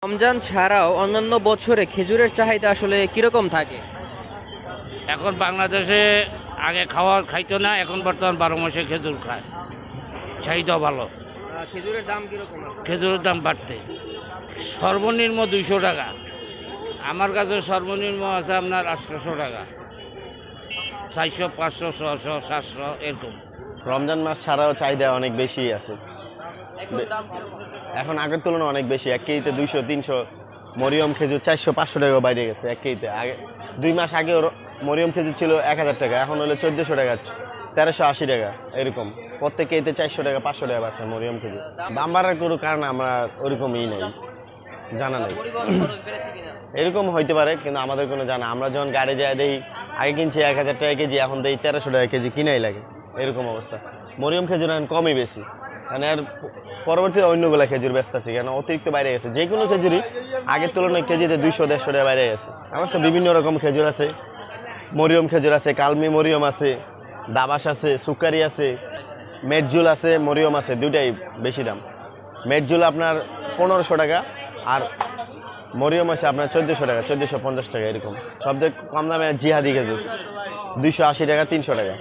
রমজান ছাড়াও অন্যান্য বছরে খেজুরের চাহিদা আসলে কিরকম থাকে? এখন বাংলাদেশে আগে খাইতো না, এখন বর্তমান 12 মাসে খেজুর খায়, চাহিদা ভালো। খেজুরের দাম কিরকম? খেজুরের দাম বাড়তে সর্বনিম্ন 200 টাকা, আমার কাছে সর্বনিম্ন আছে আপনার 800 টাকা, 400, 500, 600, 700 এরকম। রমজান মাস ছাড়াও চাহিদা অনেক বেশি আছে, এখন আগের তুলনায় অনেক বেশি। 1 কেজিতে 200, 300, মরিয়ম খেজুর 400, 500 টাকা বাইরে গেছে 1 কেজিতে। আগে 2 মাস আগেও মরিয়ম খেজুর ছিল 1000 টাকা, এখন হলো 1400 টাকা, 1380 টাকা এরকম। প্রত্যেক কেজিতে 400 টাকা, 500 টাকা বাড়ছে মরিয়ম খেজুর। দাম বাড়ার কোনো কারণ আমরা ওরকমই নেই, জানা নেই। এরকম হইতে পারে, কিন্তু আমাদের কোনো জানা। আমরা যখন গাড়ি যায় দেই, আগে কিনছি 1000 টাকা কেজি, এখন দেই 1300 টাকা কেজি, কিনাই লাগে এরকম অবস্থা। মরিয়ম খেজুর এখন কমই বেশি, মানে আর পরবর্তীতে অন্যগুলা খেজুর ব্যস্ত আছে, কেন অতিরিক্ত বাইরে গেছে। যে কোনো খেজুরই আগের তুলনায় কেজিতে 200-150 টাকা বাইরে গেছে। অবশ্য বিভিন্ন রকম খেজুর আছে, মরিয়ম খেজুর আছে, কালমি মরিয়ম আছে, দাবাস আছে, সুকারি আছে, মেটজুল আছে, মরিয়ম আছে, দুইটাই বেশি দাম। মেটজুল আপনার 1500 টাকা, আর মরিয়ম আছে আপনার 1400 টাকা, 1450 টাকা এরকম। সবথেকে কম দামে জিহাদি খেজুর 280 টাকা, 300 টাকা।